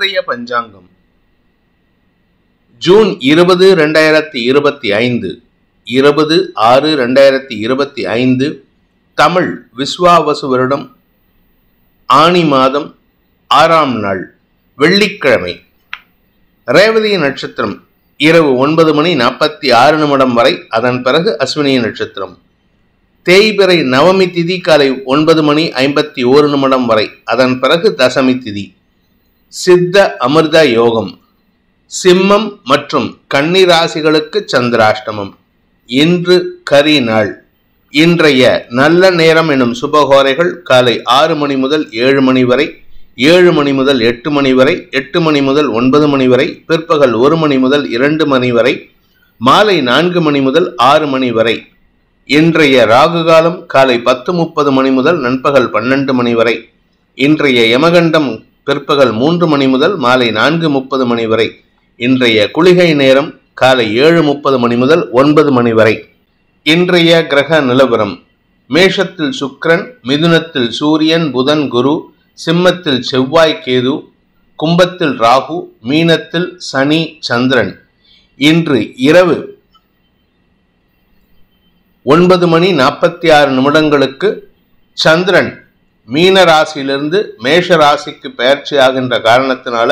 இன்றைய பஞ்சாங்கம் ஜூன் 20, 2025 20/6/2025 தமிழ் விஸ்வாவசு வருடம் ஆனி மாதம் 6ஆம் நாள் வெள்ளிக்கிழமை. ரேவதி நட்சத்திரம் இரவு 9:46 வரை, அதன் பிறகு அஸ்வினி நட்சத்திரம். தேய்பிறை நவமி திதி காலை 9:51 வரை, அதன் பிறகு தசமி திதி. சித்த அமிர்த யோகம். சிம்மம் மற்றும் கன்னி ராசிகளுக்கு சந்திராஷ்டமம். இன்று கரி நாள். இன்றைய நல்ல நேரம் எனும் சுபகோரைகள் காலை 6 மணி முதல் 7 மணி வரை, 7 மணி முதல் 8 மணி வரை, 8 மணி முதல் 9 மணி வரை, பிற்பகல் 1 மணி முதல் 2 மணி வரை, மாலை 4 மணி முதல் 6 மணி வரை. இன்றைய ராகு காலம் காலை 10:30 மணி முதல் நண்பகல் 12 மணி வரை. இன்றைய யமகண்டம் பிற்பகல் 3 மணி முதல் மாலை 4:30 மணி வரை. இன்றைய குளிகை நேரம் காலை 7:30 மணி முதல் 9 மணி வரை. இன்றைய கிரக நிலவரம்: மேஷத்தில் சுக்கிரன், மிதுனத்தில் சூரியன், புதன், குரு, சிம்மத்தில் செவ்வாய், கேது, கும்பத்தில் ராகு, மீனத்தில் சனி, சந்திரன். இன்று இரவு 9:46 சந்திரன் மீன ராசியிலிருந்து மேஷ ராசிக்கு பெயர்ச்சி ஆகின்ற காரணத்தினால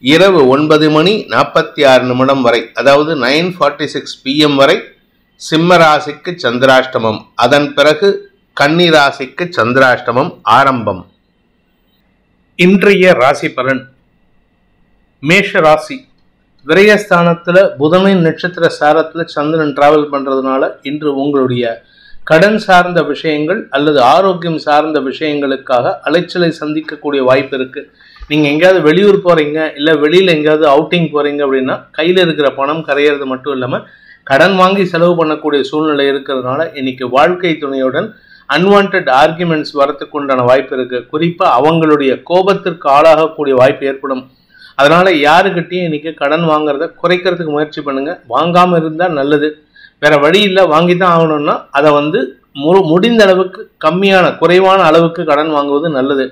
இரவு 9:46 வரை, அதாவது 9:46 PM வரை சிம்ம ராசிக்கு சந்திராஷ்டமம். அதன் பிறகு கன்னி ராசிக்கு சந்திராஷ்டமம் ஆரம்பம். இன்றைய ராசி பலன்: மேஷ ராசி விரயஸ்தானத்துல புதனின் நட்சத்திர சாரத்துல சந்திரன் டிராவல் பண்றதுனால இன்று உங்களுடைய கடன் சார்ந்த விஷயங்கள் அல்லது ஆரோக்கியம் சார்ந்த விஷயங்களுக்காக அலைச்சலை சந்திக்கக்கூடிய வாய்ப்பு இருக்கு. நீங்க எங்கேயாவது வெளியூர் போறீங்க, இல்ல வெளியில எங்கேயாவது அவுட்டிங் போறீங்க அப்படின்னா கையில இருக்கிற பணம் கரையிறது மட்டும் இல்லாம கடன் வாங்கி செலவு பண்ணக்கூடிய சூழ்நிலை இருக்கிறதுனால இன்னைக்கு வாழ்க்கை துணையுடன் அன்வான்ட் ஆர்குமெண்ட்ஸ் வரத்துக்கு உண்டான வாய்ப்பு இருக்கு. குறிப்பா அவங்களுடைய கோபத்திற்கு ஆளாகக்கூடிய வாய்ப்பு ஏற்படும். அதனால யாருக்கிட்டையும் இன்னைக்கு கடன் வாங்குறத குறைக்கிறதுக்கு முயற்சி பண்ணுங்க. வாங்காம இருந்தா நல்லது. வேற வழி இல்லை, வாங்கித்தான் ஆகணும்னா அதை முடிந்த அளவுக்கு குறைவான அளவுக்கு கடன் வாங்குவது நல்லது.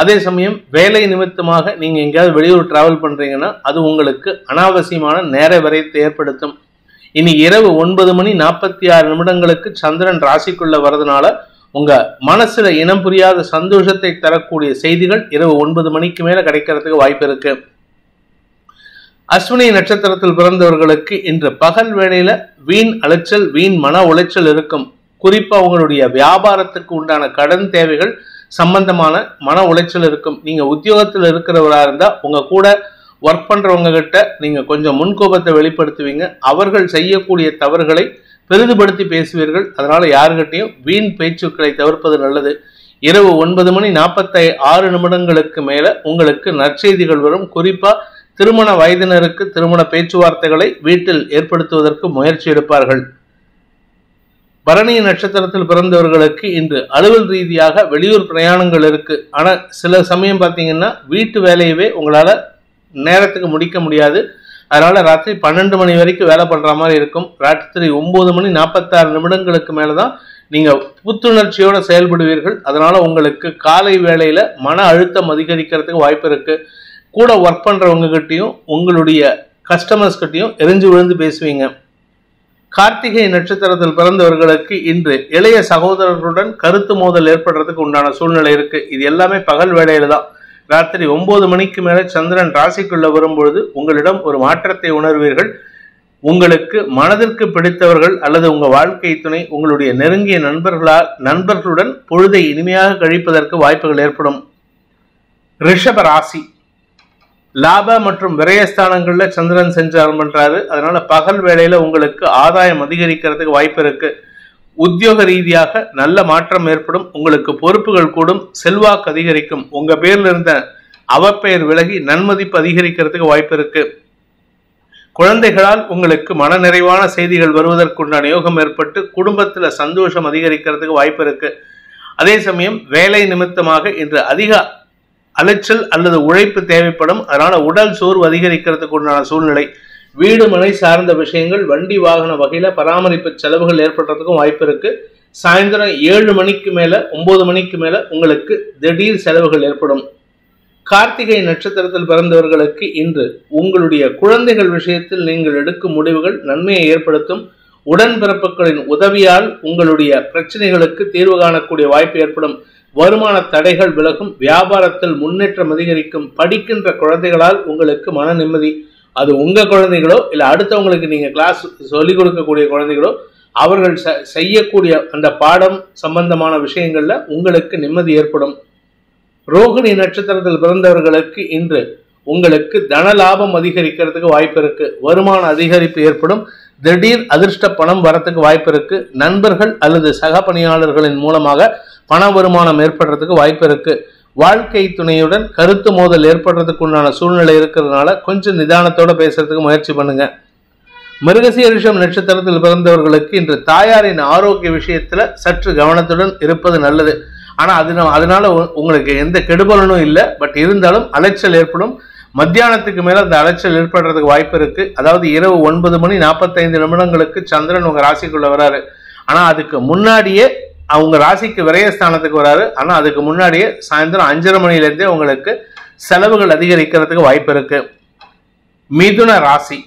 அதே சமயம் வேலை நிமித்தமாக நீங்க எங்கேயாவது வெளியூர் டிராவல் பண்றீங்கன்னா அது உங்களுக்கு அனாவசியமான நேர விரயத்தை ஏற்படுத்தும். இன்னைக்கு இரவு 9:46 சந்திரன் ராசிக்குள்ள வரதுனால உங்க மனசுல இனம் புரியாத சந்தோஷத்தை தரக்கூடிய செய்திகள் இரவு 9 மணிக்கு மேல கிடைக்கிறதுக்கு வாய்ப்பு இருக்கு. அஸ்வினி நட்சத்திரத்தில் பிறந்தவர்களுக்கு இன்று பகல் வேளையில வீண் அலைச்சல், வீண் மன உளைச்சல் இருக்கும். குறிப்பா உங்களுடைய வியாபாரத்துக்கு உண்டான கடன் தேவைகள் சம்பந்தமான மன உளைச்சல் இருக்கும். நீங்க உத்தியோகத்தில் இருக்கிறவரா இருந்தா உங்க கூட ஒர்க் பண்றவங்க கிட்ட நீங்க கொஞ்சம் முன்கோபத்தை வெளிப்படுத்துவீங்க. அவர்கள் செய்யக்கூடிய தவறுகளை பெரிதுபடுத்தி பேசுவீர்கள். அதனால யாருக்கிட்டையும் வீண் பேச்சுக்களை தவிர்ப்பது நல்லது. இரவு 9:46 மேல உங்களுக்கு நற்செய்திகள் வரும். குறிப்பா திருமண வயதினருக்கு திருமண பேச்சுவார்த்தைகளை வீட்டில் ஏற்படுத்துவதற்கு முயற்சி எடுப்பார்கள். பரணி நட்சத்திரத்தில் பிறந்தவர்களுக்கு இன்று அலுவல் ரீதியாக வெளியூர் பிரயாணங்கள் இருக்கு. ஆனா சில சமயம் பார்த்தீங்கன்னா வீட்டு வேலையவே உங்களால நேரத்துக்கு முடிக்க முடியாது. அதனால ராத்திரி 12 மணி வரைக்கும் வேலை பண்ற மாதிரி இருக்கும். ராத்திரி 9:46 மேலதான் நீங்க புத்துணர்ச்சியோட செயல்படுவீர்கள். அதனால உங்களுக்கு காலை வேளையில மன அழுத்தம் அதிகரிக்கிறதுக்கு வாய்ப்பு இருக்கு. கூட ஒர்க் பண்றவங்க கிட்டையும் உங்களுடைய கஸ்டமர்ஸ் கிட்டையும் எரிஞ்சு விழுந்து பேசுவீங்க. கார்த்திகை நட்சத்திரத்தில் பிறந்தவர்களுக்கு இன்று இளைய சகோதரர்களுடன் கருத்து மோதல் ஏற்படுறதுக்கு உண்டான சூழ்நிலை இருக்கு. இது எல்லாமே பகல் வேளையில தான். ராத்திரி 9 மணிக்கு மேல சந்திரன் ராசிக்குள்ள வரும்பொழுது உங்களிடம் ஒரு மாற்றத்தை உணர்வீர்கள். உங்களுக்கு மனதிற்கு பிடித்தவர்கள் அல்லது உங்க வாழ்க்கை துணை உங்களுடைய நெருங்கிய நண்பர்களுடன் பொழுதை இனிமையாக கழிப்பதற்கு வாய்ப்புகள் ஏற்படும். ரிஷப ராசி லாப மற்றும் விரயஸ்தானங்கள்ல சந்திரன் செஞ்சாரம் பண்றாரு. அதனால பகல் வேளையில உங்களுக்கு ஆதாயம் அதிகரிக்கிறதுக்கு வாய்ப்பு இருக்கு. உத்தியோக ரீதியாக நல்ல மாற்றம் ஏற்படும். உங்களுக்கு பொறுப்புகள் கூடும், செல்வாக்கு அதிகரிக்கும். உங்க பேர்ல இருந்த அவப்பெயர் விலகி நன்மதிப்பு அதிகரிக்கிறதுக்கு வாய்ப்பு இருக்கு. குழந்தைகளால் உங்களுக்கு மன நிறைவான செய்திகள் வருவதற்குண்டான யோகம் ஏற்பட்டு குடும்பத்துல சந்தோஷம் அதிகரிக்கிறதுக்கு வாய்ப்பு இருக்கு. அதே சமயம் வேலை நிமித்தமாக இன்று அதிக அலைச்சல் அல்லது உழைப்பு தேவைப்படும். அதனால உடல் சோர்வு அதிகரிக்கிறதுக்கு உண்டான சூழ்நிலை. வீடு மனை சார்ந்த விஷயங்கள், வண்டி வாகன வகையில பராமரிப்பு செலவுகள் ஏற்படுறதுக்கும் வாய்ப்பு இருக்கு. சாயந்தரம் 7 மணிக்கு மேல 9 மணிக்கு மேல உங்களுக்கு திடீர் செலவுகள் ஏற்படும். கார்த்திகை நட்சத்திரத்தில் பிறந்தவர்களுக்கு இன்று உங்களுடைய குழந்தைகள் விஷயத்தில் நீங்கள் எடுக்கும் முடிவுகள் நன்மையை ஏற்படுத்தும். உடன்பிறப்புகளின் உதவியால் உங்களுடைய பிரச்சனைகளுக்கு தீர்வு காணக்கூடிய வாய்ப்பு ஏற்படும். வருமான தடைகள் விலகும். வியாபாரத்தில் முன்னேற்றம் அதிகரிக்கும். படிக்கின்ற குழந்தைகளால் உங்களுக்கு மன நிம்மதி. அது உங்க குழந்தைகளோ இல்ல அடுத்தவங்களுக்கு நீங்க கிளாஸ் சொல்லிக் கொடுக்கக்கூடிய குழந்தைகளோ அவர்கள் செய்யக்கூடிய அந்த பாடம் சம்பந்தமான விஷயங்கள்ல உங்களுக்கு நிம்மதி ஏற்படும். ரோகிணி நட்சத்திரத்தில் பிறந்தவர்களுக்கு இன்று உங்களுக்கு தன லாபம் அதிகரிக்கிறதுக்கு வாய்ப்பு இருக்கு. வருமான அதிகரிப்பு ஏற்படும். திடீர் அதிர்ஷ்ட பணம் வரத்துக்கு வாய்ப்பு இருக்கு. நண்பர்கள் அல்லது சக பணியாளர்களின் மூலமாக பண வருமானம் ஏற்படுறதுக்கு வாய்ப்பு இருக்கு. வாழ்க்கை துணையுடன் கருத்து மோதல் ஏற்படுறதுக்கு உண்டான சூழ்நிலை இருக்கிறதுனால கொஞ்சம் நிதானத்தோட பேசுறதுக்கு முயற்சி பண்ணுங்க. மிருகசீரிஷம் நட்சத்திரத்தில் பிறந்தவர்களுக்கு இன்று தாயாரின் ஆரோக்கிய விஷயத்துல சற்று கவனத்துடன் இருப்பது நல்லது. ஆனா அதனால உங்களுக்கு எந்த கெடுபலனும் இல்லை. பட் இருந்தாலும் அலைச்சல் ஏற்படும். மத்தியானத்துக்கு மேல அந்த அலைச்சல் ஏற்படுறதுக்கு வாய்ப்பு இருக்கு. அதாவது இரவு 9:45 சந்திரன் உங்க ராசிக்குள்ள வராரு. ஆனா அதுக்கு முன்னாடியே அவங்க ராசிக்கு விரயஸ்தானத்துக்கு வராரு. ஆனா அதுக்கு முன்னாடியே சாயந்தரம் 5:30 உங்களுக்கு செலவுகள் அதிகரிக்கிறதுக்கு வாய்ப்பு இருக்கு. மிதுன ராசி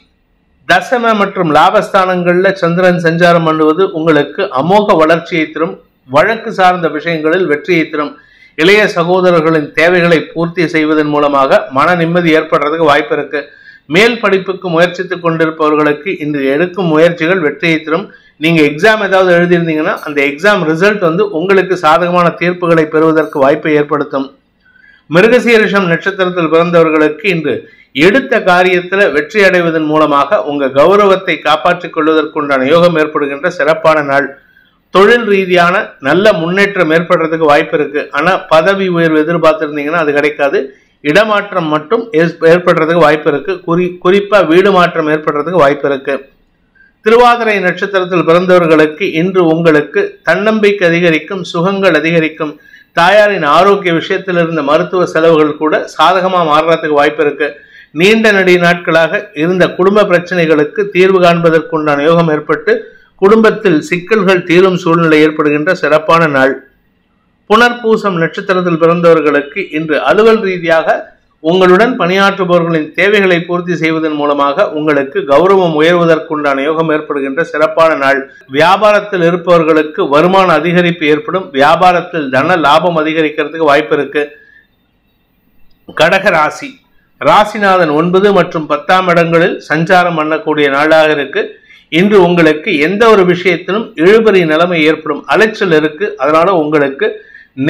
தசம மற்றும் லாபஸ்தானங்கள்ல சந்திரன் சஞ்சாரம் பண்ணுவது உங்களுக்கு அமோக வளர்ச்சியை தரும். வழக்கு சார்ந்த விஷயங்களில் வெற்றியை தரும். இளைய சகோதரர்களின் தேவைகளை பூர்த்தி செய்வதன் மூலமாக மன நிம்மதி ஏற்படுறதுக்கு வாய்ப்பு இருக்கு. மேல் படிப்புக்கு முயற்சித்துக் கொண்டிருப்பவர்களுக்கு இன்று எடுக்கும் முயற்சிகள் வெற்றியை தரும். நீங்க எக்ஸாம் ஏதாவது எழுதியிருந்தீங்கன்னா அந்த எக்ஸாம் ரிசல்ட் உங்களுக்கு சாதகமான தீர்ப்புகளை பெறுவதற்கு வாய்ப்பை ஏற்படுத்தும். மிருகசீரிஷம் நட்சத்திரத்தில் பிறந்தவர்களுக்கு இன்று எடுத்த காரியத்துல வெற்றி அடைவதன் மூலமாக உங்க கௌரவத்தை காப்பாற்றிக் கொள்வதற்குண்டான யோகம் ஏற்படுகின்ற சிறப்பான நாள். தொழில் ரீதியான நல்ல முன்னேற்றம் ஏற்படுறதுக்கு வாய்ப்பு இருக்கு. ஆனா பதவி உயர்வு எதிர்பார்த்திருந்தீங்கன்னா அது கிடைக்காது. இடமாற்றம் மட்டும் ஏற்படுறதுக்கு வாய்ப்பு இருக்கு. குறிப்பா வீடு மாற்றம் ஏற்படுறதுக்கு வாய்ப்பு இருக்கு. திருவாதிரை நட்சத்திரத்தில் பிறந்தவர்களுக்கு இன்று உங்களுக்கு தன்னம்பிக்கை அதிகரிக்கும். சுகங்கள் அதிகரிக்கும். தாயாரின் ஆரோக்கிய விஷயத்தில் இருந்த மருத்துவ செலவுகள் கூட சாதகமா மாறுறதுக்கு வாய்ப்பு இருக்கு. நீண்ட நெடிய நாட்களாக இருந்த குடும்ப பிரச்சனைகளுக்கு தீர்வு காண்பதற்குண்டான யோகம் ஏற்பட்டு குடும்பத்தில் சிக்கல்கள் தீரும் சூழ்நிலை ஏற்படுகின்ற சிறப்பான நாள். புனர்பூசம் நட்சத்திரத்தில் பிறந்தவர்களுக்கு இன்று அலுவல் ரீதியாக உங்களுடன் பணியாற்றுபவர்களின் தேவைகளை பூர்த்தி செய்வதன் மூலமாக உங்களுக்கு கௌரவம் உயர்வதற்குண்டான யோகம் ஏற்படுகின்ற சிறப்பான நாள். வியாபாரத்தில் இருப்பவர்களுக்கு வருமான அதிகரிப்பு ஏற்படும். வியாபாரத்தில் தன லாபம் அதிகரிக்கிறதுக்கு வாய்ப்பு இருக்கு. கடக ராசி ராசிநாதன் 9 மற்றும் 10ஆம் இடங்களில் சஞ்சாரம் பண்ணக்கூடிய நாளாக இருக்கு. இன்று உங்களுக்கு எந்த ஒரு விஷயத்திலும் இழுபறி நிலைமை ஏற்படும். அலைச்சல் இருக்கு. அதனால உங்களுக்கு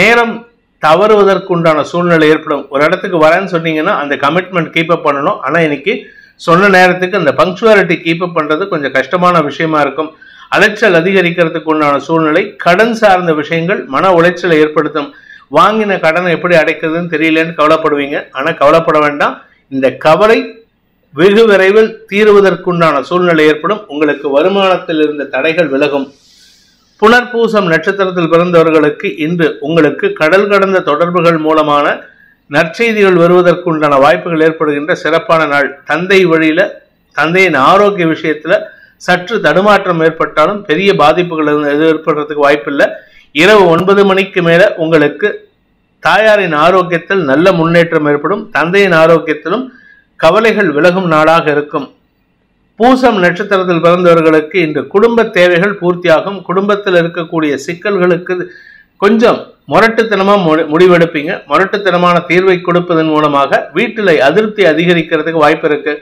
நேரம் தவறுவதற்குண்டான சூழ்நிலை ஏற்படும். ஒரு இடத்துக்கு வரேன்னு சொன்னீங்கன்னா அந்த கமிட்மெண்ட் கீப் அப் பண்ணணும். ஆனா இன்னைக்கு சொன்ன நேரத்துக்கு அந்த பங்க்சுவாலிட்டி கீப் அப் பண்றது கொஞ்சம் கஷ்டமான விஷயமா இருக்கும். அலைச்சல் அதிகரிக்கிறதுக்கு உண்டான சூழ்நிலை. கடன் சார்ந்த விஷயங்கள் மன உளைச்சலை ஏற்படுத்தும். வாங்கின கடனை எப்படி அடைக்கிறதுன்னு தெரியலன்னு கவலைப்படுவீங்க. ஆனா கவலைப்பட வேண்டாம். இந்த கவலை வெகு விரைவில் தீருவதற்குண்டான சூழ்நிலை ஏற்படும். உங்களுக்கு வருமானத்தில் இருந்த தடைகள் விலகும். புனர்பூசம் நட்சத்திரத்தில் பிறந்தவர்களுக்கு இன்று உங்களுக்கு கடல் கடந்த தொடர்புகள் மூலமான நற்செய்திகள் வருவதற்குண்டான வாய்ப்புகள் ஏற்படுகின்ற சிறப்பான நாள். தந்தை வழியில தந்தையின் ஆரோக்கிய விஷயத்துல சற்று தடுமாற்றம் ஏற்பட்டாலும் பெரிய பாதிப்புகள் ஏற்படுறதுக்கு வாய்ப்பில்லை. இரவு 9 மணிக்கு மேல உங்களுக்கு தாயாரின் ஆரோக்கியத்தில் நல்ல முன்னேற்றம் ஏற்படும். தந்தையின் ஆரோக்கியத்திலும் கவலைகள் விலகும் நாளாக இருக்கும். பூசம் நட்சத்திரத்தில் பிறந்தவர்களுக்கு இன்று குடும்ப தேவைகள் பூர்த்தியாகும். குடும்பத்தில் இருக்கக்கூடிய சிக்கல்களுக்கு கொஞ்சம் முரட்டுத்தனமா முடிவெடுப்பீங்க. முரட்டுத்தனமான தீர்வை கொடுப்பதன் மூலமாக வீட்டில் அதிருப்தி அதிகரிக்கிறதுக்கு வாய்ப்பு இருக்கு.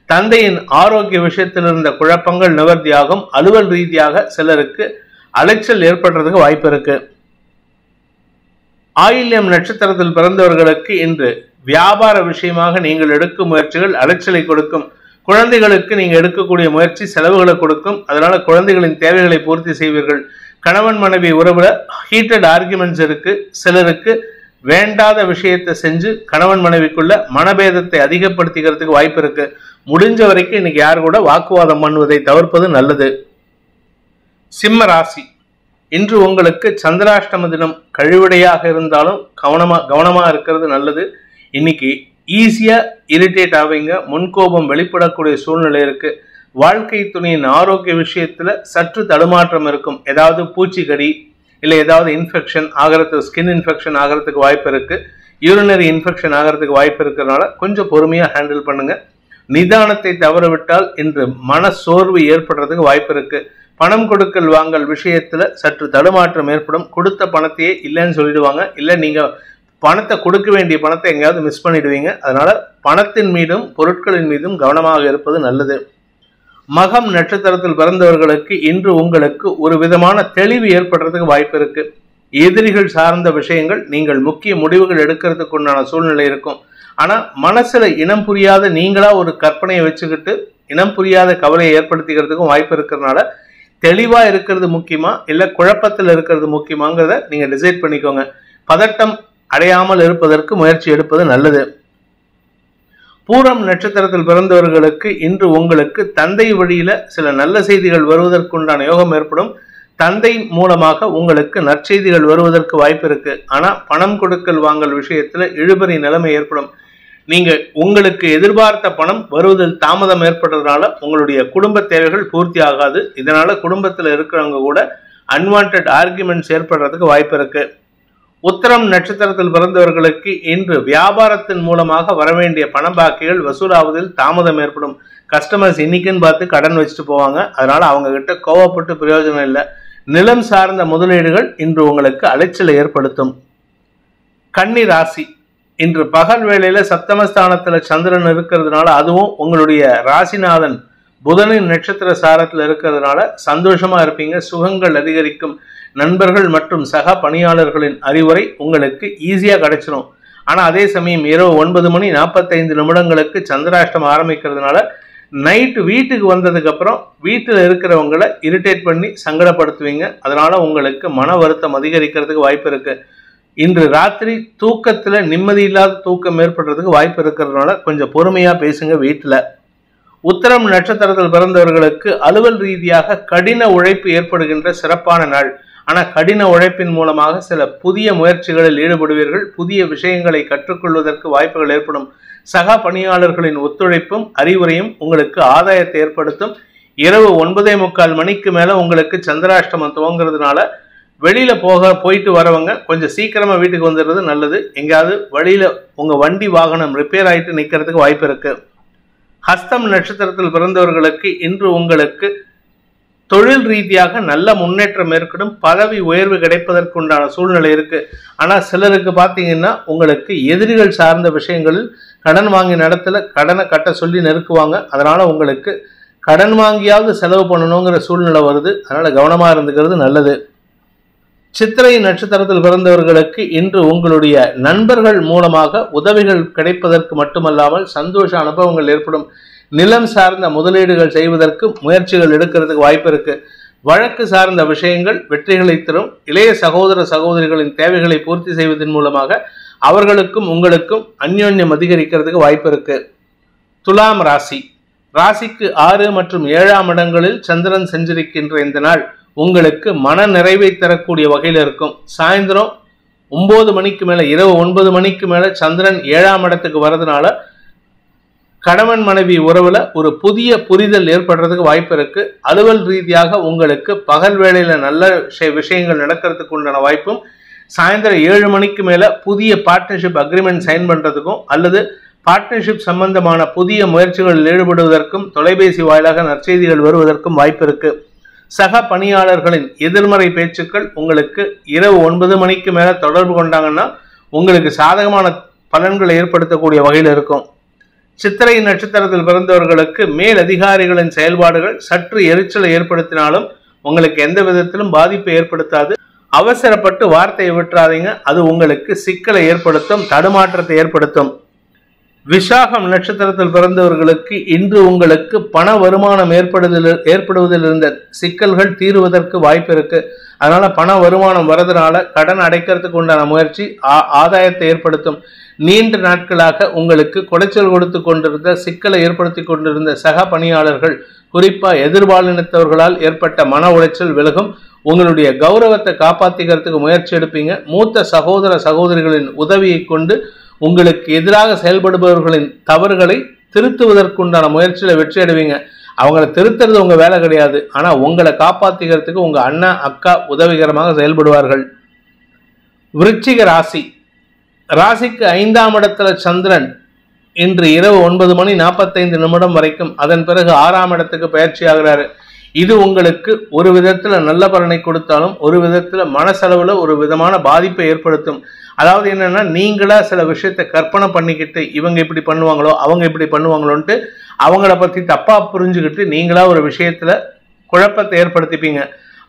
தந்தையின் ஆரோக்கிய விஷயத்தில் இருந்த குழப்பங்கள் நிவர்த்தியாகும். அலுவல் ரீதியாக சிலருக்கு அலைச்சல் ஏற்படுறதுக்கு வாய்ப்பு இருக்கு. ஆயில்யம் நட்சத்திரத்தில் பிறந்தவர்களுக்கு இன்று வியாபார விஷயமாக நீங்கள் எடுக்கும் முயற்சிகள் அலைச்சலை கொடுக்கும். குழந்தைகளுக்கு நீங்க எடுக்கக்கூடிய முயற்சி செலவுகளை கொடுக்கும். அதனால குழந்தைகளின் தேவைகளை பூர்த்தி செய்வீர்கள். கணவன் மனைவி உறவுல ஹீட்டட் ஆர்குமெண்ட்ஸ் இருக்கு. சிலருக்கு வேண்டாத விஷயத்தை செஞ்சு கணவன் மனைவிக்குள்ள மனபேதத்தை அதிகப்படுத்திக்கிறதுக்கு வாய்ப்பு இருக்கு. முடிஞ்ச வரைக்கும் இன்னைக்கு யாரு கூட வாக்குவாதம் பண்ணுவதை தவிர்ப்பது நல்லது. சிம்ம ராசி இன்று உங்களுக்கு சந்திராஷ்டம தினம். கழிவிடையாக இருந்தாலும் கவனமா இருக்கிறது நல்லது. இன்னைக்கு ஈஸியா இரிட்டேட் ஆவீங்க. முன்கோபம் வெளிப்படக்கூடிய சூழ்நிலை இருக்கு. வாழ்க்கை துணையின் ஆரோக்கிய விஷயத்துல சற்று தடுமாற்றம் இருக்கும். ஏதாவது பூச்சிக்கடி இல்லை ஏதாவது இன்ஃபெக்ஷன் ஆகிறதுக்கு, ஸ்கின் இன்ஃபெக்ஷன் ஆகிறதுக்கு வாய்ப்பு இருக்கு. யூரினரி இன்ஃபெக்ஷன் ஆகிறதுக்கு வாய்ப்பு இருக்கிறதுனால கொஞ்சம் பொறுமையாக ஹேண்டில் பண்ணுங்க. நிதானத்தை தவறவிட்டால் இன்று மன சோர்வு ஏற்படுறதுக்கு வாய்ப்பு இருக்கு. பணம் கொடுக்கல் வாங்கல் விஷயத்துல சற்று தடுமாற்றம் ஏற்படும். கொடுத்த பணத்தையே இல்லைன்னு சொல்லிடுவாங்க, இல்லை நீங்க பணத்தை கொடுக்க வேண்டிய பணத்தை எங்கேயாவது மிஸ் பண்ணிடுவீங்க. அதனால பணத்தின் மீதும் பொருட்களின் மீதும் கவனமாக இருப்பது நல்லது. மகம் நட்சத்திரத்தில் பிறந்தவர்களுக்கு இன்று உங்களுக்கு ஒரு விதமான தெளிவு ஏற்படுறதுக்கு வாய்ப்பு இருக்கு. எதிரிகள் சார்ந்த விஷயங்கள் நீங்கள் முக்கிய முடிவுகள் எடுக்கிறதுக்கு உண்டான சூழ்நிலை இருக்கும். ஆனா மனசுல இனம் புரியாத நீங்களா ஒரு கற்பனையை வச்சுக்கிட்டு இனம் புரியாத கவலையை ஏற்படுத்திக்கிறதுக்கும் வாய்ப்பு இருக்கிறதுனால தெளிவா இருக்கிறது முக்கியமா இல்ல குழப்பத்தில் இருக்கிறது முக்கியமாங்கிறத நீங்க டிசைட் பண்ணிக்கோங்க. பதட்டம் அடையாமல் இருப்பதற்கு முயற்சி எடுப்பது நல்லது. பூரம் நட்சத்திரத்தில் பிறந்தவர்களுக்கு இன்று உங்களுக்கு தந்தை வழியில சில நல்ல செய்திகள் வருவதற்குண்டான யோகம் ஏற்படும். தந்தை மூலமாக உங்களுக்கு நற்செய்திகள் வருவதற்கு வாய்ப்பு இருக்கு. ஆனா பணம் கொடுக்கல் வாங்கல் விஷயத்துல இழுபறி நிலைமை ஏற்படும். நீங்க உங்களுக்கு எதிர்பார்த்த பணம் வருவதில் தாமதம் ஏற்படுறதுனால உங்களுடைய குடும்ப தேவைகள் பூர்த்தி ஆகாது. இதனால குடும்பத்தில் இருக்கிறவங்க கூட அன்வான்ட் ஆர்குமெண்ட்ஸ் ஏற்படுறதுக்கு வாய்ப்பு இருக்கு. உத்திரம் நட்சத்திரத்தில் பிறந்தவர்களுக்கு இன்று வியாபாரத்தின் மூலமாக வரவேண்டிய பண பாக்கிகள் வசூலாவதில் தாமதம் ஏற்படும். கஸ்டமர்ஸ் இன்னைக்குன்னு பார்த்து கடன் வச்சுட்டு போவாங்க. அதனால அவங்க கிட்ட கோவப்பட்டு பிரயோஜனம் இல்லை. நிலம் சார்ந்த முதலீடுகள் இன்று உங்களுக்கு அலைச்சலை ஏற்படுத்தும். கன்னி ராசி, இன்று பகல் வேளையில சப்தமஸ்தானத்துல சந்திரன் இருக்கிறதுனால அதுவும் உங்களுடைய ராசிநாதன் புதனின் நட்சத்திர சாரத்தில் இருக்கிறதுனால சந்தோஷமா இருப்பீங்க. சுகங்கள் அதிகரிக்கும். நண்பர்கள் மற்றும் சக பணியாளர்களின் அறிவுரை உங்களுக்கு ஈஸியா கிடைச்சிடும். ஆனா அதே சமயம் இரவு 9:45 சந்திராஷ்டமம் ஆரம்பிக்கிறதுனால நைட்டு வீட்டுக்கு வந்ததுக்கு அப்புறம் வீட்டில் இருக்கிறவங்களை இரிட்டேட் பண்ணி சங்கடப்படுத்துவீங்க. அதனால உங்களுக்கு மன வருத்தம் அதிகரிக்கிறதுக்கு வாய்ப்பு இருக்கு. இன்று ராத்திரி தூக்கத்துல நிம்மதி இல்லாத தூக்கம் ஏற்படுறதுக்கு வாய்ப்பு இருக்கிறதுனால கொஞ்சம் பொறுமையா பேசுங்க வீட்டுல. உத்திரம் நட்சத்திரத்தில் பிறந்தவர்களுக்கு அலுவல் ரீதியாக கடின உழைப்பு ஏற்படுகின்ற சிறப்பான நாள். ஆனா கடின உழைப்பின் மூலமாக சில புதிய முயற்சிகளில் ஈடுபடுவீர்கள். புதிய விஷயங்களை கற்றுக்கொள்வதற்கு வாய்ப்புகள் ஏற்படும். சக பணியாளர்களின் ஒத்துழைப்பும் அறிவுரையும் உங்களுக்கு ஆதாயத்தை ஏற்படுத்தும். இரவு 9:45 மேல உங்களுக்கு சந்திராஷ்டமம் துவங்கிறதுனால வெளியில போயிட்டு வரவங்க கொஞ்சம் சீக்கிரமா வீட்டுக்கு வந்துடுறது நல்லது. எங்கேயாவது வழியில உங்க வண்டி வாகனம் ரிப்பேர் ஆயிட்டு நிக்கிறதுக்கு வாய்ப்பு இருக்கு. ஹஸ்தம் நட்சத்திரத்தில் பிறந்தவர்களுக்கு இன்று உங்களுக்கு தொழில் ரீதியாக நல்ல முன்னேற்றம் ஏற்படும். பதவி உயர்வு கிடைப்பதற்குண்டான சூழ்நிலை இருக்கு. ஆனா சிலருக்கு பாத்தீங்கன்னா உங்களுக்கு எதிரிகள் சார்ந்த விஷயங்களில் கடன் வாங்கின இடத்துல கடனை கட்ட சொல்லி நெருக்குவாங்க. அதனால உங்களுக்கு கடன் வாங்கியாவது செலவு பண்ணணுங்கிற சூழ்நிலை வருது. அதனால கவனமா இருந்துக்கிறது நல்லது. சித்திரை நட்சத்திரத்தில் பிறந்தவர்களுக்கு இன்று உங்களுடைய நண்பர்கள் மூலமாக உதவிகள் கிடைப்பதற்கு மட்டுமல்லாமல் சந்தோஷ அனுபவங்கள் ஏற்படும். நிலம் சார்ந்த முதலீடுகள் செய்வதற்கு முயற்சிகள் எடுக்கிறதுக்கு வாய்ப்பு இருக்கு. வழக்கு சார்ந்த விஷயங்கள் வெற்றிகளை தரும். இளைய சகோதர சகோதரிகளின் தேவைகளை பூர்த்தி செய்வதன் மூலமாக அவர்களுக்கும் உங்களுக்கும் அந்யோன்யம் அதிகரிக்கிறதுக்கு வாய்ப்பு இருக்கு. துலாம் ராசி, ராசிக்கு 6 மற்றும் 7ஆம் இடங்களில் சந்திரன் செஞ்சிருக்கின்ற இந்த நாள் உங்களுக்கு மன நிறைவை தரக்கூடிய வகையில் இருக்கும். சாயந்தரம் 9 மேல இரவு 9 மேல சந்திரன் 7ஆம் இடத்துக்கு வர்றதுனால கணவன் மனைவி உறவுல ஒரு புதிய புரிதல் ஏற்படுறதுக்கு வாய்ப்பு இருக்கு. அலுவல் ரீதியாக உங்களுக்கு பகல் வேளையில நல்ல விஷயங்கள் நடக்கிறதுக்கு உண்டான வாய்ப்பும், சாயந்தரம் 7 மேல புதிய பார்ட்னர்ஷிப் அக்ரிமெண்ட் சைன் பண்றதுக்கும் அல்லது பார்ட்னர்ஷிப் சம்பந்தமான புதிய முயற்சிகளில் ஈடுபடுவதற்கும் தொலைபேசி வாயிலாக நற்செய்திகள் வருவதற்கும் வாய்ப்பு இருக்கு. சக பணியாளர்களின் எதிர்மறை பேச்சுக்கள் உங்களுக்கு இரவு 9 மேல தொடர்பு கொண்டாங்கன்னா உங்களுக்கு சாதகமான பலன்களை ஏற்படுத்தக்கூடிய வகையில் இருக்கும். சித்திரை நட்சத்திரத்தில் பிறந்தவர்களுக்கு மேல் அதிகாரிகளின் செயல்பாடுகள் சற்று எரிச்சலை ஏற்படுத்தினாலும் உங்களுக்கு எந்த விதத்திலும் பாதிப்பை ஏற்படுத்தாது. அவசரப்பட்டு வார்த்தையை விட்டுறாதீங்க, அது உங்களுக்கு சிக்கலை ஏற்படுத்தும், தடுமாற்றத்தை ஏற்படுத்தும். விசாகம் நட்சத்திரத்தில் பிறந்தவர்களுக்கு இன்று உங்களுக்கு பண வருமானம் ஏற்படுவதில் இருந்த சிக்கல்கள் தீருவதற்கு வாய்ப்பு இருக்கு. அதனால பண வருமானம் வரதுனால கடன் அடைக்கிறதுக்கு உண்டான முயற்சி ஆதாயத்தை ஏற்படுத்தும். நீண்ட நாட்களாக உங்களுக்கு குடைச்சல் கொடுத்து கொண்டிருந்த சிக்கலை ஏற்படுத்தி கொண்டிருந்த சக பணியாளர்கள் குறிப்பா எதிர்பாலினத்தவர்களால் ஏற்பட்ட மன உளைச்சல் விலகும். உங்களுடைய கௌரவத்தை காப்பாற்றிக்கிறதுக்கு முயற்சி எடுப்பீங்க. மூத்த சகோதர சகோதரிகளின் உதவியை கொண்டு உங்களுக்கு எதிராக செயல்படுபவர்களின் தவறுகளை திருத்துவதற்குண்டான முயற்சியில வெற்றி அடைவீங்க. அவங்களை திருத்துறது உங்க வேலை கிடையாது. ஆனா உங்களை காப்பாற்றிக்கிறதுக்கு உங்க அண்ணா அக்கா உதவிகரமாக செயல்படுவார்கள். விருச்சிக ராசி, ராசிக்கு 5ஆம் இடத்துல சந்திரன் இன்று இரவு 9:45 வரைக்கும், அதன் பிறகு 6ஆம் இடத்துக்கு பயிற்சி ஆகிறாரு. இது உங்களுக்கு ஒரு விதத்துல நல்ல பலனை கொடுத்தாலும் ஒரு விதத்துல மனசளவுல ஒரு விதமான பாதிப்பை ஏற்படுத்தும். அதாவது என்னன்னா, நீங்களா சில விஷயத்தை கற்பனை பண்ணிக்கிட்டு இவங்க இப்படி பண்ணுவாங்களோ அவங்க இப்படி பண்ணுவாங்களோன்ட்டு அவங்கள பத்தி தப்பா புரிஞ்சுக்கிட்டு நீங்களா ஒரு விஷயத்துல குழப்பத்தை ஏற்படுத்திப்பீங்க.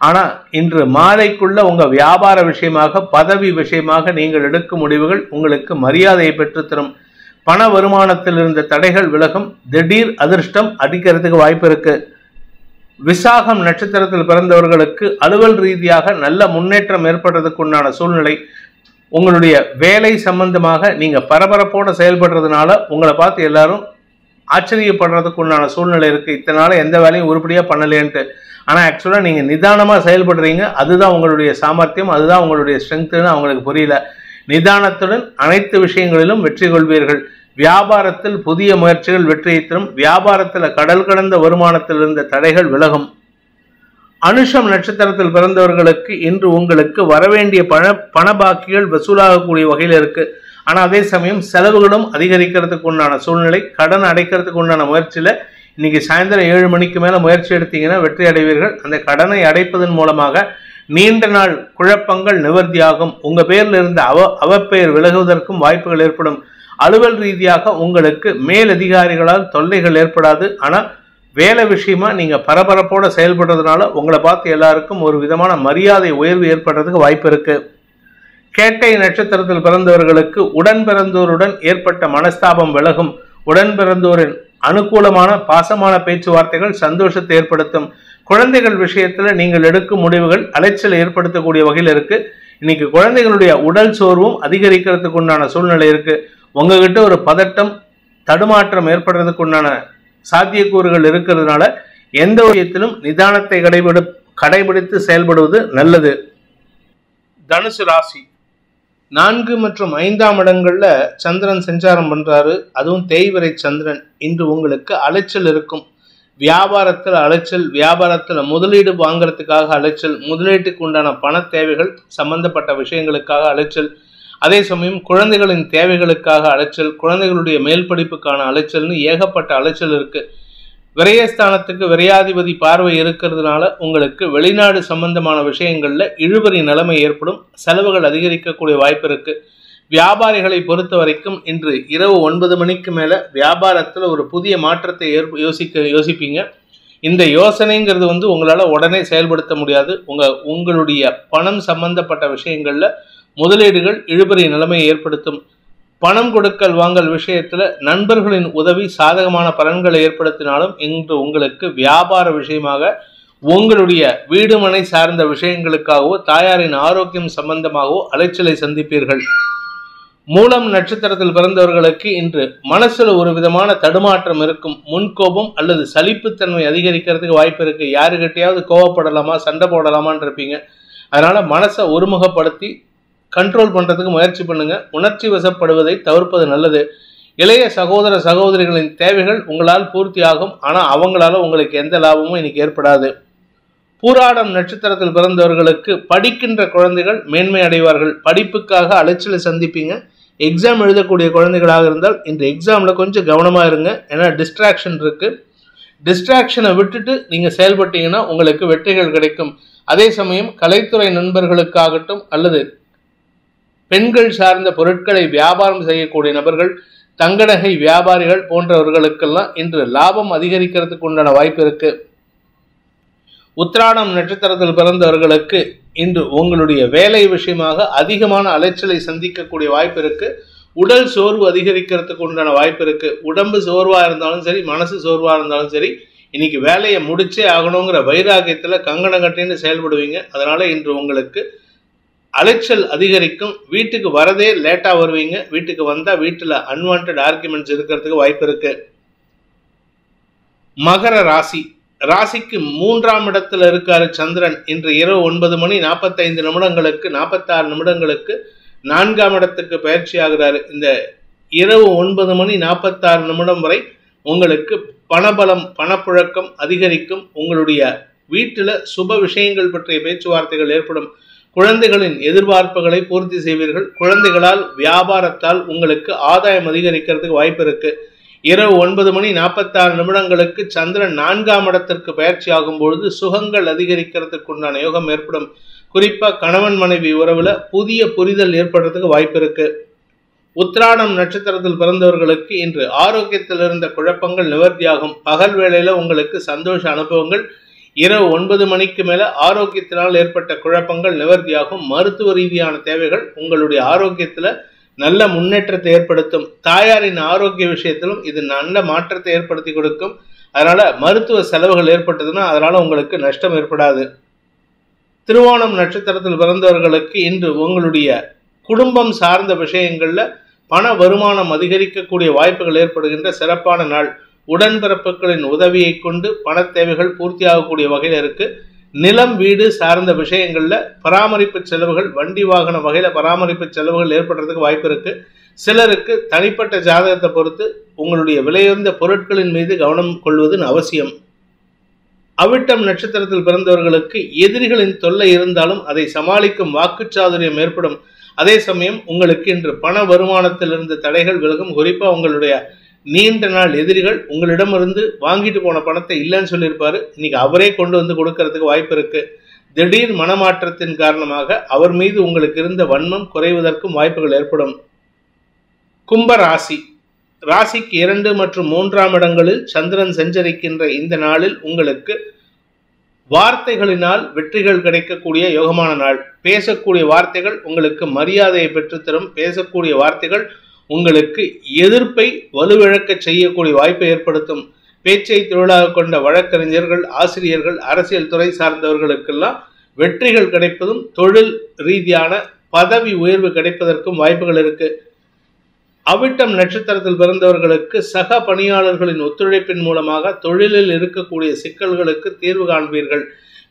ஆனா இன்று மாலைக்குள்ள உங்க வியாபார விஷயமாக, பதவி விஷயமாக நீங்கள் எடுக்கும் முடிவுகள் உங்களுக்கு மரியாதையை பெற்றுத்தரும். பண வருமானத்தில் இருந்த தடைகள் விலகும். திடீர் அதிர்ஷ்டம் அடிக்கிறதுக்கு வாய்ப்பு இருக்கு. விசாகம் நட்சத்திரத்தில் பிறந்தவர்களுக்கு அலுவல் ரீதியாக நல்ல முன்னேற்றம் ஏற்படுறதுக்கு உண்டான சூழ்நிலை. உங்களுடைய வேலை சம்பந்தமாக நீங்க பரபரப்போட செயல்படுறதுனால உங்களை பார்த்து எல்லாரும் ஆச்சரியப்படுறதுக்கு உண்டான சூழ்நிலை இருக்கு. இத்தனை நாள் எந்த வேலையும் உருப்படியா பண்ணலேன்ட்டு. ஆனா ஆக்சுவலா நீங்க நிதானமா செயல்படுறீங்க. அதுதான் உங்களுடைய சாமர்த்தியம், அதுதான் உங்களுடைய ஸ்ட்ரென்த்னு அவங்களுக்கு புரியல. நிதானத்துடன் அனைத்து விஷயங்களிலும் வெற்றி கொள்வீர்கள். வியாபாரத்தில் புதிய முயற்சிகள் வெற்றியை தரும். வியாபாரத்தில் கடல் கடந்த வருமானத்தில் இருந்த தடைகள் விலகும். அனுஷம் நட்சத்திரத்தில் பிறந்தவர்களுக்கு இன்று உங்களுக்கு வரவேண்டிய பண பாக்கிகள் வசூலாகக்கூடிய வகையில் இருக்கு. ஆனா அதே சமயம் செலவுகளும் அதிகரிக்கிறதுக்கு உண்டான சூழ்நிலை. கடன் அடைக்கிறதுக்கு உண்டான முயற்சியில இன்னைக்கு சாயந்தரம் 7 மணிக்கு மேல முயற்சி எடுத்தீங்கன்னா வெற்றி அடைவீர்கள். அந்த கடனை அடைப்பதன் மூலமாக நீண்ட நாள் குழப்பங்கள் நிவர்த்தியாகும். உங்க பேர்ல இருந்த அவப்பெயர் விலகுவதற்கும் வாய்ப்புகள் ஏற்படும். அலுவல் ரீதியாக உங்களுக்கு மேலதிகாரிகளால் தொல்லைகள் ஏற்படாது. ஆனா வேலை விஷயமா நீங்க பரபரப்போட செயல்படுறதுனால உங்களை பார்த்து எல்லாருக்கும் ஒரு விதமான மரியாதை உயர்வு ஏற்படுறதுக்கு வாய்ப்பு இருக்கு. கேட்டை நட்சத்திரத்தில் பிறந்தவர்களுக்கு உடன் பிறந்தோருடன் ஏற்பட்ட மனஸ்தாபம் விலகும். உடன் பிறந்தோரின் அனுகூலமான பாசமான பேச்சுவார்த்தைகள் சந்தோஷத்தை ஏற்படுத்தும். குழந்தைகள் விஷயத்துல நீங்கள் எடுக்கும் முடிவுகள் அலைச்சல் ஏற்படுத்தக்கூடிய வகையில் இருக்கு. இன்னைக்கு குழந்தைகளுடைய உடல் சோர்வும் அதிகரிக்கிறதுக்கு உண்டான சூழ்நிலை இருக்கு. உங்ககிட்ட ஒரு பதட்டம் தடுமாற்றம் ஏற்படுறதுக்கு உண்டான சாத்தியக்கூறுகள் இருக்கிறதுனால எந்த விஷயத்திலும் நிதானத்தை கடைபிடித்து செயல்படுவது நல்லது. தனுசு ராசி 4 மற்றும் 5ஆம் இடங்கள்ல சந்திரன் சஞ்சாரம் பண்றாரு. அதுவும் தேய்வரை சந்திரன். இன்று உங்களுக்கு அலைச்சல் இருக்கும். வியாபாரத்தில் அலைச்சல், வியாபாரத்தில் முதலீடு வாங்கறதுக்காக அலைச்சல், முதலீட்டுக்கு உண்டான பண தேவைகள் சம்பந்தப்பட்ட விஷயங்களுக்காக அலைச்சல், அதே சமயம் குழந்தைகளின் தேவைகளுக்காக அலைச்சல், குழந்தைகளுடைய மேல் படிப்புக்கான அலைச்சல்னு ஏகப்பட்ட அலைச்சல் இருக்கு. விரயஸ்தானத்துக்கு விரையாதிபதி பார்வை இருக்கிறதுனால உங்களுக்கு வெளிநாடு சம்பந்தமான விஷயங்கள்ல இழுபறி நிலைமை ஏற்படும். செலவுகள் அதிகரிக்கக்கூடிய வாய்ப்பு இருக்கு. வியாபாரிகளை பொறுத்த வரைக்கும் இன்று இரவு 9 மணிக்கு மேல வியாபாரத்துல ஒரு புதிய மாற்றத்தை யோசிப்பீங்க. இந்த யோசனைங்கிறது உங்களால உடனே செயல்படுத்த முடியாது. உங்களுடைய பணம் சம்பந்தப்பட்ட விஷயங்கள்ல முதலீடுகள் இழுபறி நிலைமையை ஏற்படுத்தும். பணம் கொடுக்கல் வாங்கல் விஷயத்துல நண்பர்களின் உதவி சாதகமான பலன்களை ஏற்படுத்தினாலும் இன்று உங்களுக்கு வியாபார விஷயமாக உங்களுடைய வீடுமனை சார்ந்த விஷயங்களுக்காகவோ தாயாரின் ஆரோக்கியம் சம்பந்தமாகவோ அலைச்சலை சந்திப்பீர்கள். மூலம் நட்சத்திரத்தில் பிறந்தவர்களுக்கு இன்று மனசுல ஒரு விதமான தடுமாற்றம் இருக்கும். முன்கோபம் அல்லது சலிப்புத்தன்மை அதிகரிக்கிறதுக்கு வாய்ப்பு இருக்கு. யாருக்கிட்டையாவது கோவப்படலாமா, சண்டை போடலாமான்னு இருப்பீங்க. அதனால மனசை ஒருமுகப்படுத்தி கண்ட்ரோல் பண்றதுக்கு முயற்சி பண்ணுங்க. உணர்ச்சி வசப்படுவதை தவிர்ப்பது நல்லது. இளைய சகோதர சகோதரிகளின் தேவைகள் உங்களால் பூர்த்தி ஆகும். ஆனா அவங்களால உங்களுக்கு எந்த லாபமும் இன்னைக்கு ஏற்படாது. பூராடம் நட்சத்திரத்தில் பிறந்தவர்களுக்கு படிக்கின்ற குழந்தைகள் மேன்மை அடைவார்கள். படிப்புக்காக அலைச்சலை சந்திப்பீங்க. எக்ஸாம் எழுதக்கூடிய குழந்தைகளாக இருந்தால் இந்த எக்ஸாம்ல கொஞ்சம் கவனமா இருங்க. ஏன்னா டிஸ்ட்ராக்ஷன் இருக்கு. டிஸ்ட்ராக்ஷனை விட்டுட்டு நீங்க செயல்பட்டீங்கன்னா உங்களுக்கு வெற்றிகள் கிடைக்கும். அதே சமயம் கலைத்துறை நண்பர்களுக்காகட்டும் அல்லது பெண்கள் சார்ந்த பொருட்களை வியாபாரம் செய்யக்கூடிய நபர்கள், தங்கநகை வியாபாரிகள் போன்றவர்களுக்கெல்லாம் இன்று லாபம் அதிகரிக்கிறதுக்கு உண்டான வாய்ப்பு இருக்கு. உத்திராடம் நட்சத்திரத்தில் பிறந்தவர்களுக்கு இன்று உங்களுடைய வேலை விஷயமாக அதிகமான அலைச்சலை சந்திக்கக்கூடிய வாய்ப்பு இருக்கு. உடல் சோர்வு அதிகரிக்கிறதுக்கு உண்டான வாய்ப்பு இருக்கு. உடம்பு சோர்வா இருந்தாலும் சரி, மனசு சோர்வா இருந்தாலும் சரி, இன்னைக்கு வேலையை முடிச்சே ஆகணுங்கிற வைராகியத்துல கங்கணம் கட்டின்னு செயல்படுவீங்க. அதனால இன்று உங்களுக்கு அலைச்சல் அதிகரிக்கும். வீட்டுக்கு வரதே லேட்டா வருவீங்க. வீட்டுக்கு வந்தா வீட்டுல அன்வான்ட் ஆர்குமெண்ட்ஸ் இருக்கிறதுக்கு வாய்ப்பு இருக்கு. மகர ராசி. ராசிக்கு 3ஆம் இடத்துல இருக்காரு சந்திரன். இன்று இரவு 9:45 46 நிமிடங்களுக்கு 4ஆம் இடத்துக்கு பயிற்சி ஆகிறாரு. இந்த இரவு 9:46 வரை உங்களுக்கு பணபலம், பணப்புழக்கம் அதிகரிக்கும். உங்களுடைய வீட்டுல சுப விஷயங்கள் பற்றிய பேச்சுவார்த்தைகள் ஏற்படும். குழந்தைகளின் எதிர்பார்ப்புகளை பூர்த்தி செய்வீர்கள். குழந்தைகளால் வியாபாரத்தால் உங்களுக்கு ஆதாயம் அதிகரிக்கிறதுக்கு வாய்ப்பு இருக்கு. இரவு 9:46 சந்திரன் 4ஆம் இடத்திற்கு பயிற்சி ஆகும் பொழுது சுகங்கள் அதிகரிக்கிறதுக்கு உண்டான யோகம் ஏற்படும். குறிப்பா கணவன் மனைவி உறவுல புதிய புரிதல் ஏற்படுறதுக்கு வாய்ப்பு இருக்கு. உத்திராடம் நட்சத்திரத்தில் பிறந்தவர்களுக்கு இன்று ஆரோக்கியத்தில் இருந்த குழப்பங்கள் நிவர்த்தியாகும். பகல் வேளையில உங்களுக்கு சந்தோஷ அனுபவங்கள். இரவு 9 மேல ஆரோக்கியத்தினால் ஏற்பட்ட குழப்பங்கள் நிவர்த்தியாகும். மருத்துவ ரீதியான தேவைகள் உங்களுடைய ஆரோக்கியத்துல நல்ல முன்னேற்றத்தை ஏற்படுத்தும். தாயாரின் ஆரோக்கிய விஷயத்திலும் இது நல்ல மாற்றத்தை ஏற்படுத்தி கொடுக்கும். அதனால மருத்துவ செலவுகள் ஏற்பட்டதுன்னா அதனால உங்களுக்கு நஷ்டம் ஏற்படாது. திருவோணம் நட்சத்திரத்தில் பிறந்தவர்களுக்கு இன்று உங்களுடைய குடும்பம் சார்ந்த விஷயங்கள்ல பண வருமானம் அதிகரிக்கக்கூடிய வாய்ப்புகள் ஏற்படுகின்ற சிறப்பான நாள். உடன்பிறப்புகளின் உதவியை கொண்டு பண தேவைகள் பூர்த்தியாகக்கூடிய வகையில் இருக்கு. நிலம் வீடு சார்ந்த விஷயங்கள்ல பராமரிப்பு செலவுகள், வண்டி வாகன வகையில பராமரிப்பு செலவுகள் ஏற்படுறதுக்கு வாய்ப்பு இருக்கு. சிலருக்கு தனிப்பட்ட ஜாதகத்தை பொறுத்து உங்களுடைய விலையுயர்ந்த பொருட்களின் மீது கவனம் கொள்வது அவசியம். அவிட்டம் நட்சத்திரத்தில் பிறந்தவர்களுக்கு எதிரிகளின் தொல்லை இருந்தாலும் அதை சமாளிக்கும் வாக்குச்சாதுரியம் ஏற்படும். அதே சமயம் உங்களுக்கு இன்று பண வருமானத்தில் இருந்த தடைகள் விலகும். குறிப்பா உங்களுடைய நீண்ட நாள் எதிரிகள் உங்களிடமிருந்து வாங்கிட்டு போன பணத்தை இல்லைன்னு சொல்லியிருப்பாரு, இன்னைக்கு அவரே கொண்டு வந்து கொடுக்கறதுக்கு வாய்ப்பு இருக்கு. திடீர் மனமாற்றத்தின் காரணமாக அவர் மீது உங்களுக்கு இருந்த வன்மம் குறைவதற்கும் வாய்ப்புகள் ஏற்படும். கும்ப ராசி. ராசிக்கு 2 மற்றும் 3ஆம் இடங்களில் சந்திரன் சஞ்சரிக்கின்ற இந்த நாளில் உங்களுக்கு வார்த்தைகளினால் வெற்றிகள் கிடைக்கக்கூடிய யோகமான நாள். பேசக்கூடிய வார்த்தைகள் உங்களுக்கு மரியாதையை பெற்றுத்தரும். பேசக்கூடிய வார்த்தைகள் உங்களுக்கு எதிர்ப்பை வலுவிழக்க செய்யக்கூடிய வாய்ப்பை ஏற்படுத்தும். பேச்சை தொழிலாக கொண்ட வழக்கறிஞர்கள், ஆசிரியர்கள், அரசியல் துறை சார்ந்தவர்களுக்கெல்லாம் வெற்றிகள் கிடைப்பதும் தொழில் ரீதியான பதவி உயர்வு கிடைப்பதற்கும் வாய்ப்புகள் இருக்கு. அவிட்டம் நட்சத்திரத்தில் பிறந்தவர்களுக்கு சக பணியாளர்களின் ஒத்துழைப்பின் மூலமாக தொழிலில் இருக்கக்கூடிய சிக்கல்களுக்கு தீர்வு காண்பீர்கள்.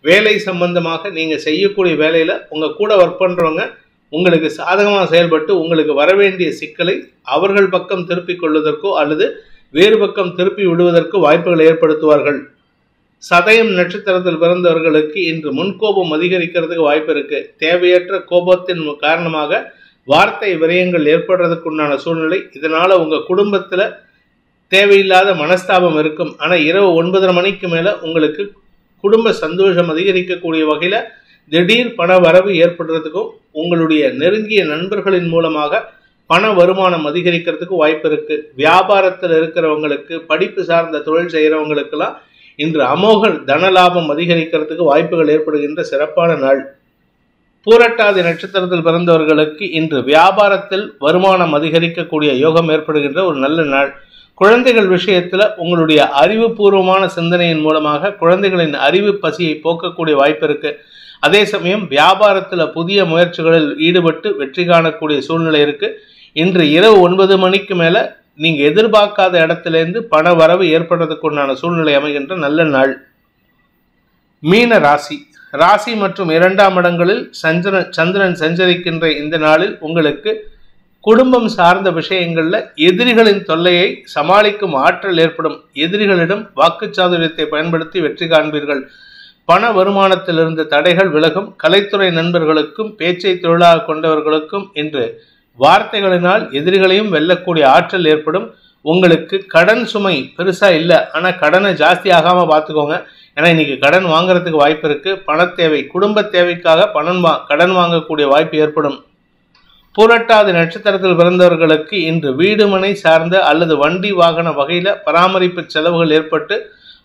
வேலை சம்பந்தமாக நீங்க செய்யக்கூடிய வேலையில உங்க கூட ஒர்க் பண்றவங்க உங்களுக்கு சாதகமாக செயல்பட்டு உங்களுக்கு வரவேண்டிய சிக்கலை அவர்கள் பக்கம் திருப்பிக் கொள்வதற்கோ அல்லது வேறு பக்கம் திருப்பி விடுவதற்கு வாய்ப்புகளை ஏற்படுத்துவார்கள். சதயம் நட்சத்திரத்தில் பிறந்தவர்களுக்கு இன்று முன்கோபம் அதிகரிக்கிறதுக்கு வாய்ப்பு இருக்கு. தேவையற்ற கோபத்தின் காரணமாக வார்த்தை விரயங்கள் ஏற்படுறதுக்குண்டான சூழ்நிலை. இதனால உங்க குடும்பத்துல தேவையில்லாத மனஸ்தாபம் இருக்கும். ஆனா இரவு 9:30 மேல உங்களுக்கு குடும்ப சந்தோஷம் அதிகரிக்கக்கூடிய வகையில திடீர் பண வரவு ஏற்படுறதுக்கும் உங்களுடைய நெருங்கிய நண்பர்களின் மூலமாக பண வருமானம் அதிகரிக்கிறதுக்கு வாய்ப்பு இருக்கு. வியாபாரத்தில் இருக்கிறவங்களுக்கு, படிப்பு சார்ந்த தொழில் செய்யறவங்களுக்கெல்லாம் இன்று அமோக தனலாபம் அதிகரிக்கிறதுக்கு வாய்ப்புகள் ஏற்படுகின்ற சிறப்பான நாள். பூரட்டாதி நட்சத்திரத்தில் பிறந்தவர்களுக்கு இன்று வியாபாரத்தில் வருமானம் அதிகரிக்கக்கூடிய யோகம் ஏற்படுகின்ற ஒரு நல்ல நாள். குழந்தைகள் விஷயத்துல உங்களுடைய அறிவுபூர்வமான சிந்தனையின் மூலமாக குழந்தைகளின் அறிவு பசியை போக்கக்கூடிய வாய்ப்பு இருக்கு. அதே சமயம் வியாபாரத்துல புதிய முயற்சிகளில் ஈடுபட்டு வெற்றி காணக்கூடிய சூழ்நிலை இருக்கு. இன்று இரவு 9 மேல நீங்க எதிர்பார்க்காத இடத்திலிருந்து பண வரவு ஏற்படுறதுக்குண்டான சூழ்நிலை அமைகின்ற நல்ல நாள். மீன ராசி. ராசி மற்றும் 2ஆம் இடங்களில் சந்திரன் சஞ்சரிக்கின்ற இந்த நாளில் உங்களுக்கு குடும்பம் சார்ந்த விஷயங்கள்ல எதிரிகளின் தொல்லையை சமாளிக்கும் ஆற்றல் ஏற்படும். எதிரிகளிடம் வாக்குச்சாதுரியத்தை பயன்படுத்தி வெற்றி காண்பீர்கள். பண வருமானத்தில் இருந்த தடைகள் விலகும். கலைத்துறை நண்பர்களுக்கும் பேச்சை தொழிலாக கொண்டவர்களுக்கும் இன்று வார்த்தைகளினால் எதிரிகளையும் வெல்லக்கூடிய ஆற்றல் ஏற்படும். உங்களுக்கு கடன் சுமை பெருசா இல்லை, ஆனா கடனை ஜாஸ்தி ஆகாம பார்த்துக்கோங்க. ஏன்னா இன்னைக்கு கடன் வாங்குறதுக்கு வாய்ப்பு இருக்கு. பண தேவை, குடும்ப தேவைக்காக கடன் வாங்கக்கூடிய வாய்ப்பு ஏற்படும். பூரட்டாதி நட்சத்திரத்தில் பிறந்தவர்களுக்கு இன்று வீடு மனை சார்ந்த அல்லது வண்டி வாகன வகையில பராமரிப்பு செலவுகள் ஏற்பட்டு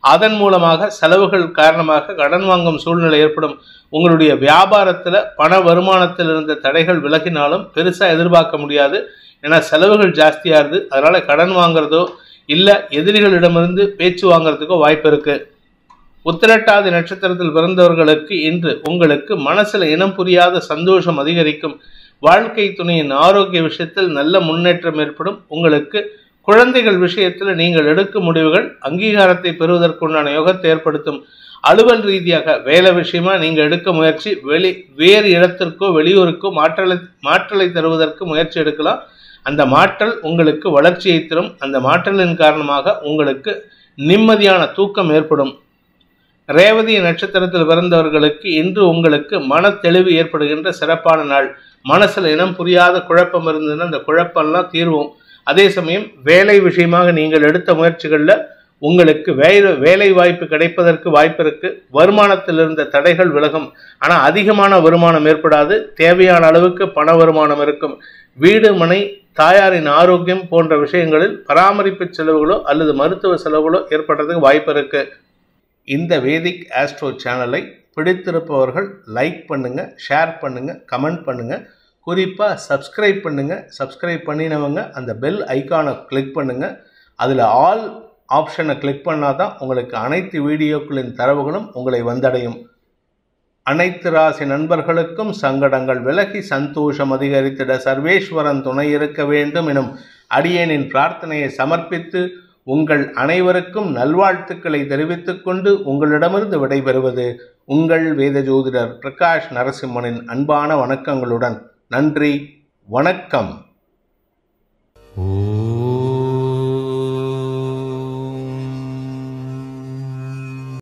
அதன் மூலமாக செலவுகள் காரணமாக கடன் வாங்கும் சூழ்நிலை ஏற்படும். உங்களுடைய வியாபாரத்துல பண வருமானத்தில் இருந்த தடைகள் விலகினாலும் பெருசா எதிர்பார்க்க முடியாது. ஏன்னா செலவுகள் ஜாஸ்தியாகுது. அதனால கடன் வாங்குறதோ இல்ல எதிரிகளிடமிருந்து பேச்சு வாங்குறதுக்கோ வாய்ப்பு இருக்கு. உத்திரட்டாதி நட்சத்திரத்தில் பிறந்தவர்களுக்கு இன்று உங்களுக்கு மனசுல இனம் புரியாத சந்தோஷம் அதிகரிக்கும். வாழ்க்கை துணையின் ஆரோக்கிய விஷயத்தில் நல்ல முன்னேற்றம் ஏற்படும். உங்களுக்கு குழந்தைகள் விஷயத்தில் நீங்கள் எடுக்கும் முடிவுகள் அங்கீகாரத்தை பெறுவதற்குண்டான யோகத்தை ஏற்படுத்தும். அலுவல் ரீதியாக வேலை விஷயமா நீங்க எடுக்க முயற்சி வேறு இடத்திற்கோ வெளியூருக்கோ மாற்றலை தருவதற்கு முயற்சி எடுக்கலாம். அந்த மாற்றல் உங்களுக்கு வளர்ச்சியை தரும். அந்த மாற்றலின் காரணமாக உங்களுக்கு நிம்மதியான தூக்கம் ஏற்படும். ரேவதி நட்சத்திரத்தில் பிறந்தவர்களுக்கு இன்று உங்களுக்கு மன தெளிவு ஏற்படுகின்ற சிறப்பான நாள். மனசுல இனம் புரியாத குழப்பம் இருந்ததுன்னா அந்த குழப்பம்லாம் தீர்வும். அதே சமயம் வேலை விஷயமாக நீங்கள் எடுத்த முயற்சிகளில் உங்களுக்கு வேலை வாய்ப்பு கிடைப்பதற்கு வாய்ப்பு இருக்கு. வருமானத்தில் இருந்த தடைகள் விலகும். ஆனால் அதிகமான வருமானம் ஏற்படாது. தேவையான அளவுக்கு பண வருமானம் இருக்கும். வீடு, மனை, தாயாரின் ஆரோக்கியம் போன்ற விஷயங்களில் பராமரிப்பு செலவுகளோ அல்லது மருத்துவ செலவுகளோ ஏற்படுறதுக்கு வாய்ப்பு இருக்கு. இந்த வேதிக் ஆஸ்ட்ரோ சேனலை பிடித்திருப்பவர்கள் லைக் பண்ணுங்க, ஷேர் பண்ணுங்க, கமெண்ட் பண்ணுங்க. குறிப்பாக சப்ஸ்கிரைப் பண்ணுங்க. சப்ஸ்கிரைப் பண்ணினவங்க அந்த பெல் ஐக்கானை கிளிக் பண்ணுங்க. அதில் ஆல் ஆப்ஷனை கிளிக் பண்ணால் தான் உங்களுக்கு அனைத்து வீடியோக்களின் தரவுகளும் உங்களை வந்தடையும். அனைத்து ராசி நண்பர்களுக்கும் சங்கடங்கள் விலகி சந்தோஷம் அதிகரித்திட சர்வேஸ்வரன் துணை இருக்க வேண்டும் எனும் அடியேனின் பிரார்த்தனையை சமர்ப்பித்து உங்கள் அனைவருக்கும் நல்வாழ்த்துக்களை தெரிவித்துக் கொண்டு உங்களிடமிருந்து விடைபெறுவது உங்கள் வேத ஜோதிடர் பிரகாஷ் நரசிம்மனின் அன்பான வணக்கங்களுடன். நன்றி, வணக்கம்.